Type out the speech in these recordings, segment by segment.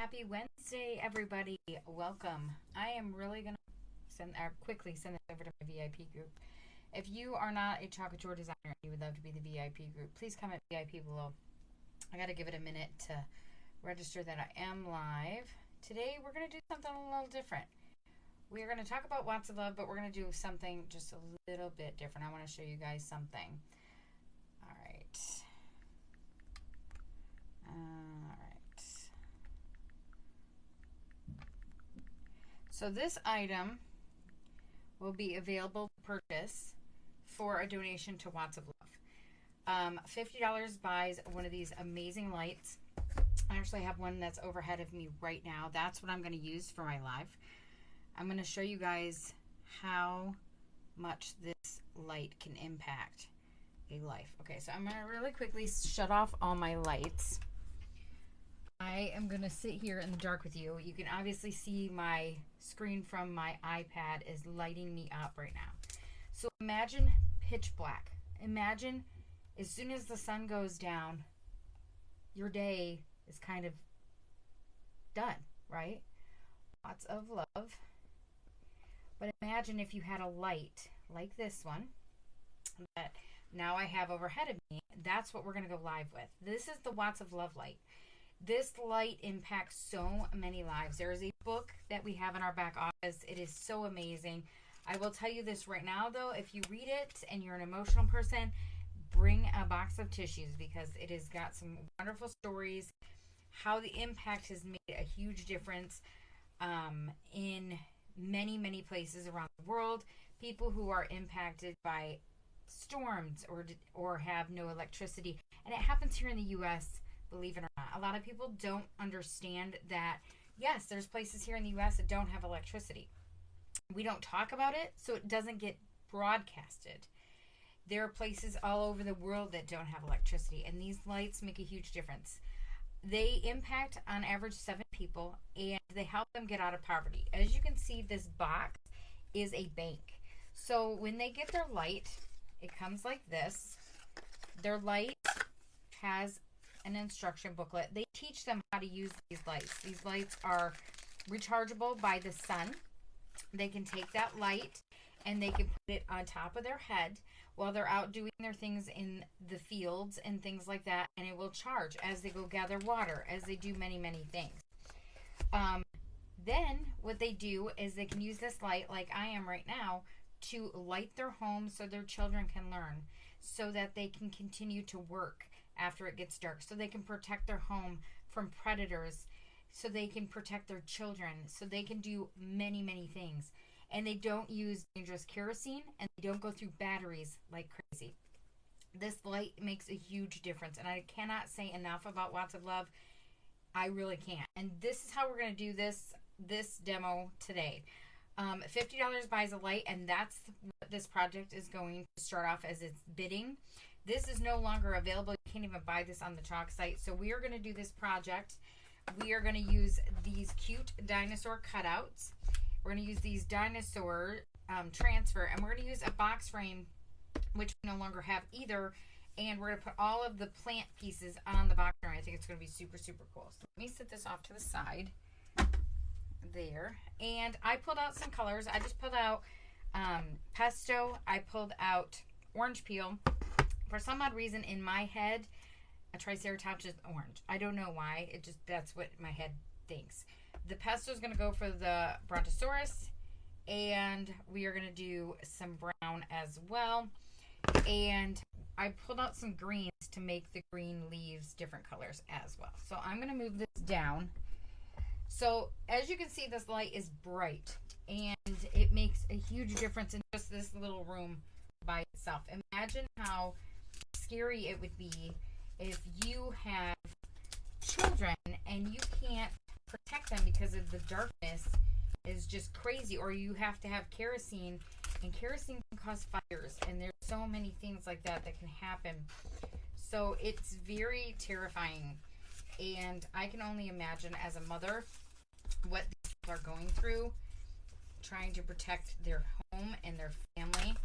Happy Wednesday, everybody. Welcome. I am really going to quickly send this over to my VIP group. If you are not a Couture designer and you would love to be the VIP group, please comment VIP below. I got to give it a minute to register that I am live. Today, we're going to do something a little different. We're going to talk about Watts of Love, but we're going to do something just a little bit different. I want to show you guys something. All right. So this item will be available to purchase for a donation to Watts of Love. $50 buys one of these amazing lights. I actually have one that's overhead of me right now. That's what I'm going to use for my live. I'm going to show you guys how much this light can impact a life. Okay, so I'm going to really quickly shut off all my lights. I am going to sit here in the dark with you. You can obviously see my screen from my iPad is lighting me up right now. So imagine pitch black. Imagine as soon as the sun goes down, your day is kind of done, right? Lots of love. But imagine if you had a light like this one that now I have overhead of me. That's what we're going to go live with. This is the Watts of Love light. This light impacts so many lives. There is a book that we have in our back office. It is so amazing. I will tell you this right now, though. If you read it and you're an emotional person, bring a box of tissues because it has got some wonderful stories, how the impact has made a huge difference in many, many places around the world. People who are impacted by storms or have no electricity. And it happens here in the U.S., believe it or not. A lot of people don't understand that, yes, there's places here in the U.S. that don't have electricity. We don't talk about it, so it doesn't get broadcasted. There are places all over the world that don't have electricity, and these lights make a huge difference. They impact, on average, 7 people, and they help them get out of poverty. As you can see, this box is a bank. So when they get their light, it comes like this. Their light has an instruction booklet. They teach them how to use these lights. These lights are rechargeable by the sun. They can take that light and they can put it on top of their head while they're out doing their things in the fields and things like that, and it will charge as they go gather water, as they do many, many things. Then what they do is they can use this light, like I am right now, to light their home so their children can learn, so that they can continue to work after it gets dark, so they can protect their home from predators, so they can protect their children, so they can do many, many things. And they don't use dangerous kerosene, and they don't go through batteries like crazy. This light makes a huge difference, and I cannot say enough about Watts of Love. I really can't. And this is how we're going to do this demo today. $50 buys a light, and that's what this project is going to start off as its bidding. This is no longer available. You can't even buy this on the Chalk site. So we are going to do this project. We are going to use these cute dinosaur cutouts. We're going to use these dinosaur transfer, and we're going to use a box frame, which we no longer have either. And we're going to put all of the plant pieces on the box frame. I think it's going to be super, super cool. So let me set this off to the side there. And I pulled out some colors. I just pulled out pesto. I pulled out orange peel. For some odd reason, in my head, a triceratops is orange. I don't know why. That's what my head thinks. The pesto is going to go for the brontosaurus, and we are going to do some brown as well. And I pulled out some greens to make the green leaves different colors as well. So I'm going to move this down. So as you can see, this light is bright, and it makes a huge difference in just this little room by itself. Imagine how scary it would be if you have children and you can't protect them because of the darkness is just crazy, or you have to have kerosene, and kerosene can cause fires, and there's so many things like that that can happen. So it's very terrifying, and I can only imagine as a mother what these people are going through, trying to protect their home and their family.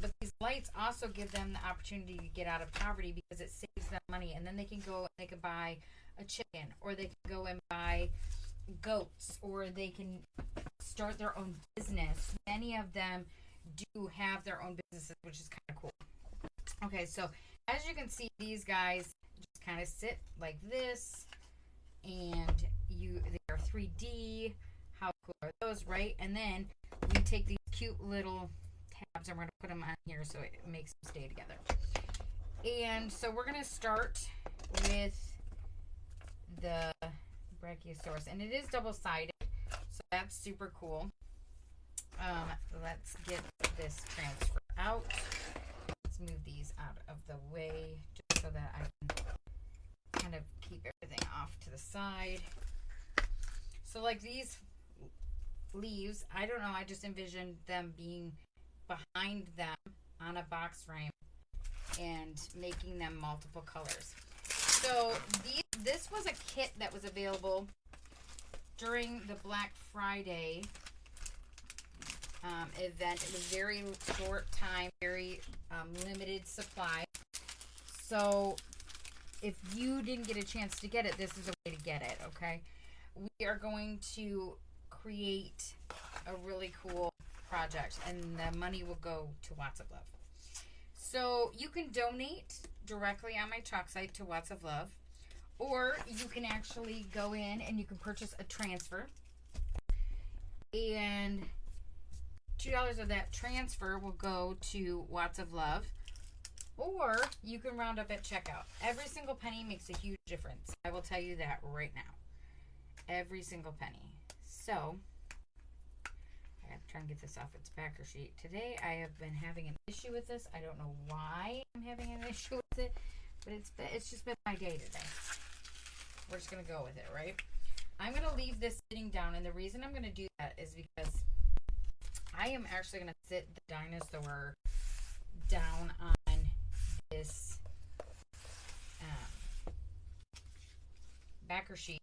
But these lights also give them the opportunity to get out of poverty because it saves them money, and then they can go and they can buy a chicken, or they can go and buy goats, or they can start their own business. Many of them do have their own businesses, which is kind of cool. Okay, so as you can see, these guys just kind of sit like this, and they are 3D. How cool are those, right? And then we take these cute little tabs and we're going to put them on here so it makes them stay together. And so we're going to start with the Brachiosaurus, and it is double-sided, so that's super cool. Let's get this transfer out. Let's move these out of the way just so that I can kind of keep everything off to the side. So like these leaves, I don't know, I just envisioned them being behind them on a box frame and making them multiple colors. So this was a kit that was available during the Black Friday event. It was very short time, very limited supply. So if you didn't get a chance to get it, this is a way to get it, okay? We are going to create a really cool project, and the money will go to Watts of Love. So you can donate directly on my chalk site to Watts of Love, or you can actually go in and you can purchase a transfer, and $2 of that transfer will go to Watts of Love, or you can round up at checkout. Every single penny makes a huge difference. I will tell you that right now. Every single penny. So I have to try and get this off its backer sheet. Today I have been having an issue with this. I don't know why I'm having an issue with it, but it's just been my day today. We're just going to go with it, right? I'm going to leave this sitting down, and the reason I'm going to do that is because I am actually going to sit the dinosaur down on this backer sheet.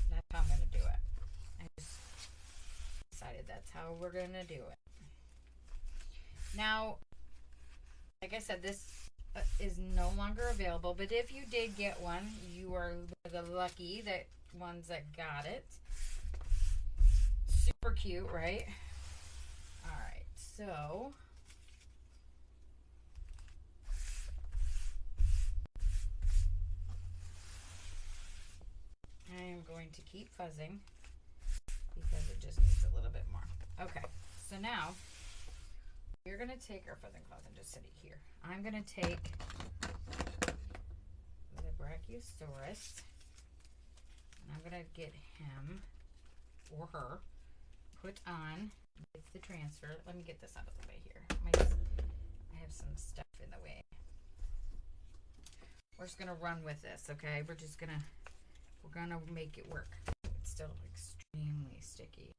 That's how I'm going to do it. I just decided that's how we're going to do it. Now, like I said, this is no longer available, but if you did get one, you are the lucky ones that got it. Super cute, right? Alright, so I am going to keep fuzzing because it just needs a little bit more. Okay, so now we're going to take our fuzzing cloth and just sit it here. I'm going to take the Brachiosaurus, and I'm going to get him or her put on with the transfer. Let me get this out of the way here. I have some stuff in the way. We're just going to run with this, okay? We're going to make it work. It's still extremely sticky.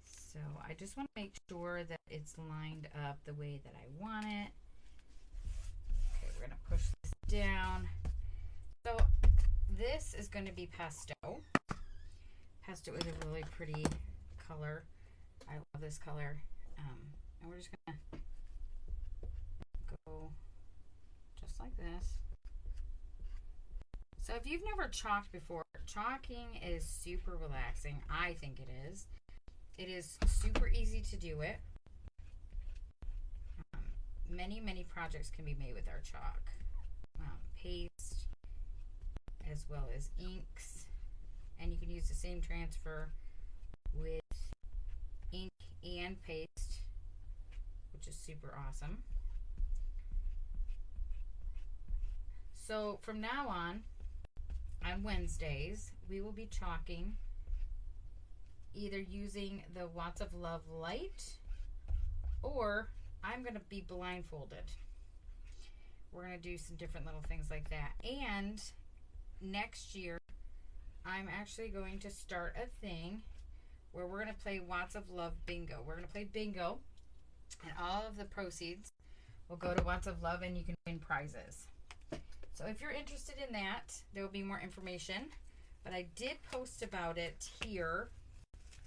So I just want to make sure that it's lined up the way that I want it. Okay, we're going to push this down. So this is going to be pesto. Pesto is a really pretty color. I love this color. And we're just going to go just like this. So if you've never chalked before, chalking is super relaxing. I think it is. It is super easy to do it. Many projects can be made with our chalk. Paste, as well as inks. And you can use the same transfer with ink and paste, which is super awesome. So from now on Wednesdays, we will be chalking either using the Watts of Love Light, or I'm going to be blindfolded. We're going to do some different little things like that. And next year, I'm actually going to start a thing where we're going to play Watts of Love Bingo. We're going to play bingo, and all of the proceeds will go to Watts of Love, and you can win prizes. So if you're interested in that, there will be more information. But I did post about it here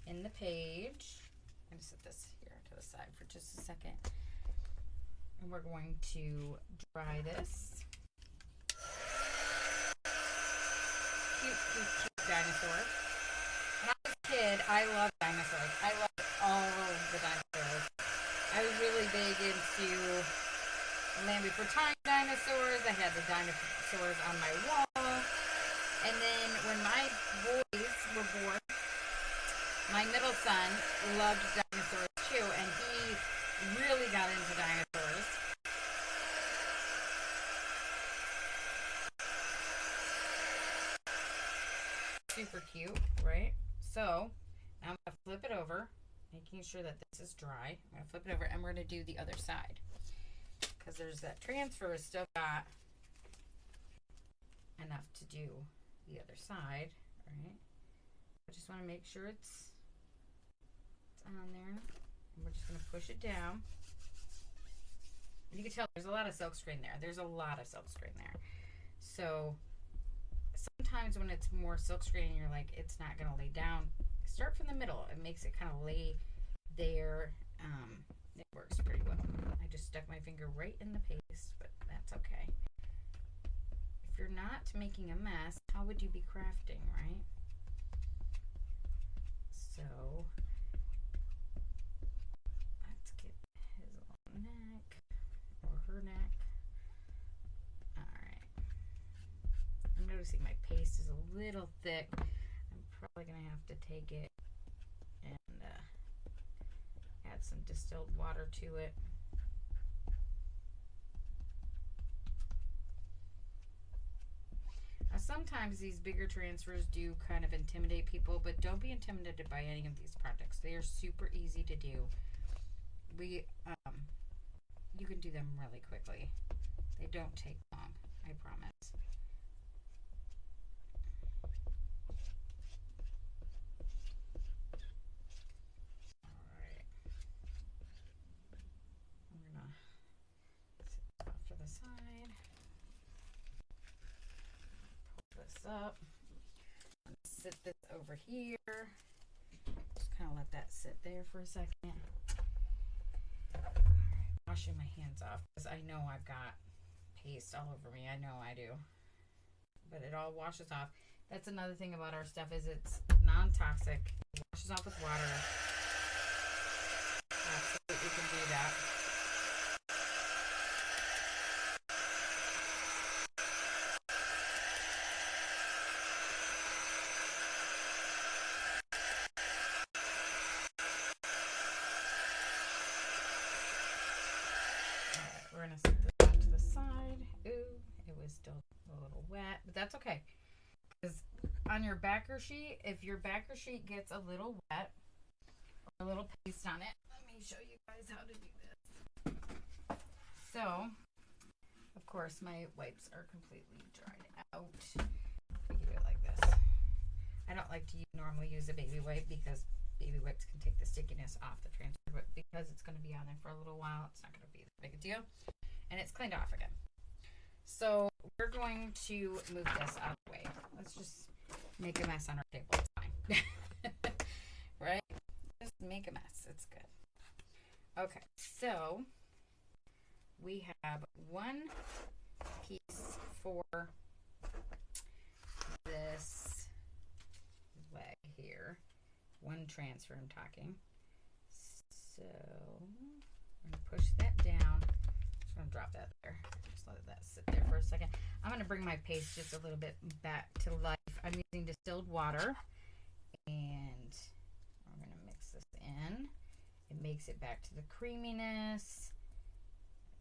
in the page. I'm going to set this here to the side for just a second. And we're going to dry this. cute dinosaur. When I was a kid, I loved dinosaurs. I loved all the dinosaurs. I was really big into Land Before Time dinosaurs. I had the dinosaurs on my wall. And then when my boys were born, my middle son loved dinosaurs too, and he really got into dinosaurs. Super cute, right? So now I'm going to flip it over, making sure that this is dry. I'm going to flip it over, and we're going to do the other side. Because there's that transfer is still got enough to do the other side, right? I just want to make sure it's on there. And we're just going to push it down. You can tell there's a lot of silk screen there. There's a lot of silk screen there. So sometimes when it's more silk screen and you're like, it's not going to lay down, start from the middle. It makes it kind of lay there. It works pretty well. I just stuck my finger right in the paste, but that's okay. If you're not making a mess, how would you be crafting, right? So let's get his little neck, or her neck. Alright. I'm noticing my paste is a little thick. I'm probably going to have to take it and add some distilled water to it. Now sometimes these bigger transfers do kind of intimidate people, but don't be intimidated by any of these projects. They are super easy to do. You can do them really quickly. They don't take long, I promise. Alright. I'm gonna sit off to the side. Pull this up. I'm gonna sit this over here. Just kind of let that sit there for a second. Washing my hands off because I know I've got paste all over me. I know I do. But it all washes off. That's another thing about our stuff is it's non-toxic. It washes off with water. Absolutely can do that. We're going to set this off to the side. Ooh, it was still a little wet, but that's okay. Because on your backer sheet, if your backer sheet gets a little wet or a little paste on it, let me show you guys how to do this. So, of course, my wipes are completely dried out. We can do it like this. I don't like to normally use a baby wipe because baby wipes can take the stickiness off the transfer, but because it's going to be on there for a little while, it's not going to be that big a deal. And it's cleaned off again. So we're going to move this out of the way. Let's just make a mess on our table. It's fine. Right? Just make a mess. It's good. Okay, so we have one piece for this leg here. One transfer I'm talking. So I'm going to push that down. Just going to drop that there. Just let that sit there for a second. I'm going to bring my paste just a little bit back to life. I'm using distilled water, and I'm going to mix this in. It makes it back to the creaminess.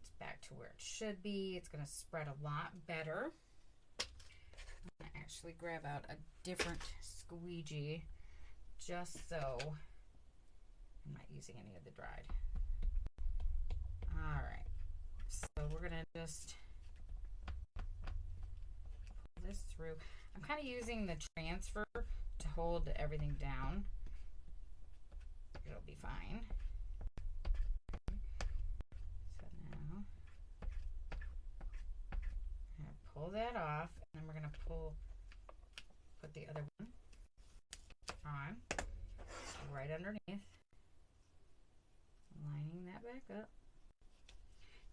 It's back to where it should be. It's going to spread a lot better. I'm going to actually grab out a different squeegee just so I'm not using any of the dried. All right. So we're going to just pull this through. I'm kind of using the transfer to hold everything down. It'll be fine. So now I'm going to pull that off, and then we're going to put the other one on right underneath, lining that back up.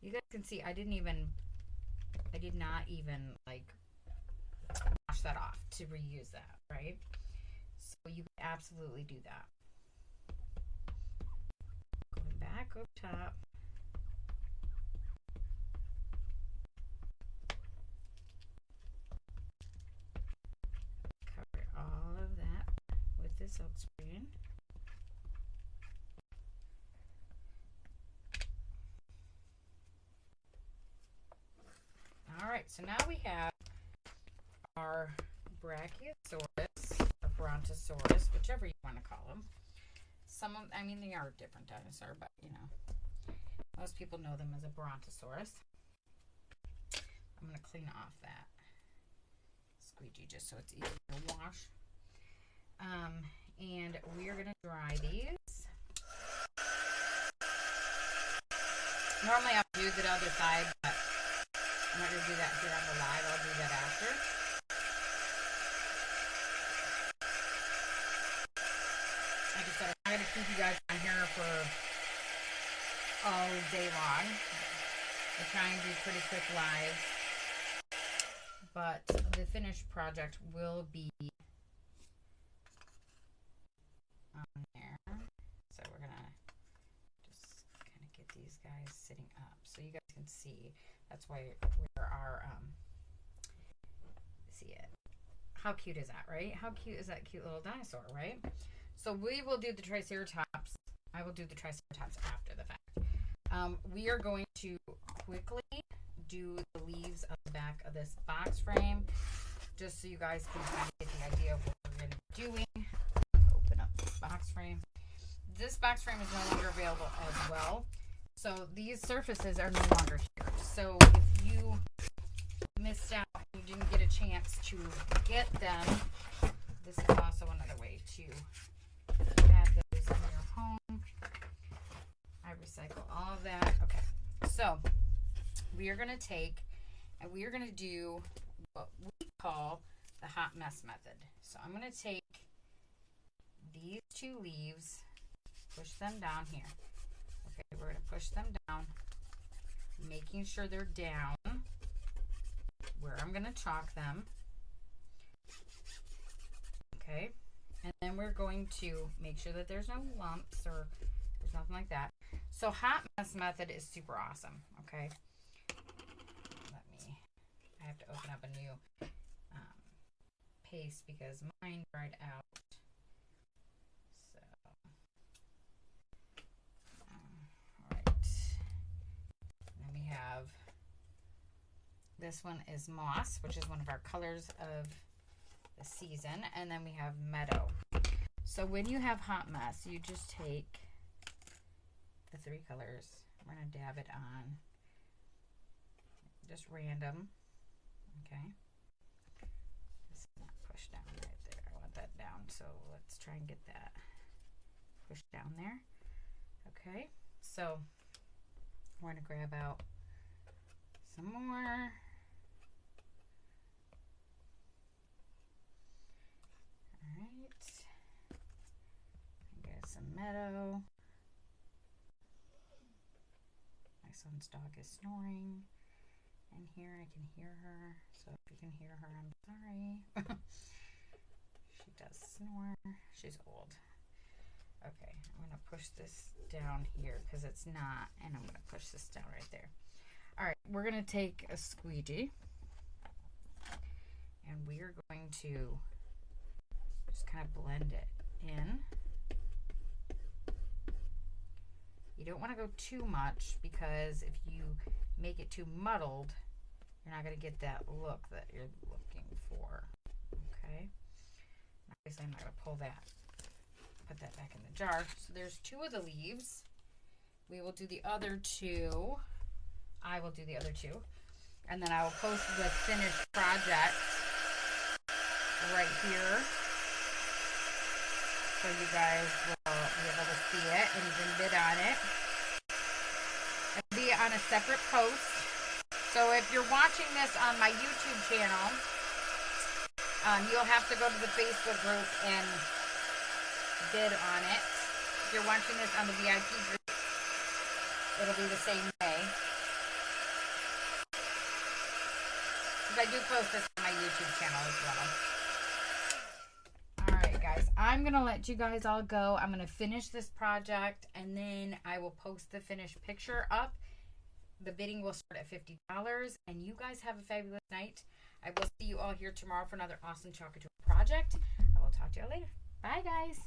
You guys can see I did not even like wash that off to reuse that, right? So you can absolutely do that. Going back up top. Cover all of that with the silk screen. All right, so now we have our Brachiosaurus or Brontosaurus, whichever you want to call them. Some of, I mean, they are a different dinosaur, but you know, most people know them as a Brontosaurus. I'm going to clean off that squeegee just so it's easier to wash. And we are going to dry these. Normally I'll do the other side, but I'm not going to do that here on the live. I'll do that after. Like I said, I'm not going to keep you guys on here for all day long. We're trying to do pretty quick lives. But the finished project will be on there. So we're going to just kind of get these guys sitting up so you guys can see. That's why where our, see it. How cute is that, right? How cute is that cute little dinosaur, right? So we will do the Triceratops. I will do the Triceratops after the fact. We are going to quickly do the leaves on the back of this box frame, just so you guys can kind of get the idea of what we're going to be doing. Open up this box frame. This box frame is no longer available as well. So these surfaces are no longer here. So if you missed out and you didn't get a chance to get them, this is also another way to add those in your home. I recycle all of that. Okay, so we are going to take and we are going to do what we call the hot mess method. So I'm going to take these two leaves, push them down here. Okay, we're going to push them down, making sure they're down where I'm going to chalk them. Okay, and then we're going to make sure that there's no lumps or there's nothing like that. So hot mess method is super awesome. Okay, I have to open up a new paste because mine dried out. So, all right. Then we have, this one is moss, which is one of our colors of the season. And then we have meadow. So when you have hot mess, you just take the three colors. We're going to dab it on. Just random. Okay. This is not pushed down right there. I want that down. So let's try and get that pushed down there. Okay. So we're going to grab out some more. All right. Get some meadow. My son's dog is snoring. And here I can hear her. So if you can hear her, I'm sorry. She does snore. She's old. Okay, I'm going to push this down here because it's not. And I'm going to push this down right there. All right, we're going to take a squeegee. And we are going to just kind of blend it in. You don't want to go too much because if you make it too muddled, you're not going to get that look that you're looking for. Okay. Obviously, I'm not going to pull that, put that back in the jar. So there's two of the leaves. We will do the other two. I will do the other two. And then I will post the finished project right here. So you guys will be able to see it and you can bid on it. It'll be on a separate post. So if you're watching this on my YouTube channel, you'll have to go to the Facebook group and bid on it. If you're watching this on the VIP group, it'll be the same way. Because I do post this on my YouTube channel as well. I'm going to let you guys all go. I'm going to finish this project, and then I will post the finished picture up. The bidding will start at $50, and you guys have a fabulous night. I will see you all here tomorrow for another awesome Couture project. I will talk to you later. Bye, guys.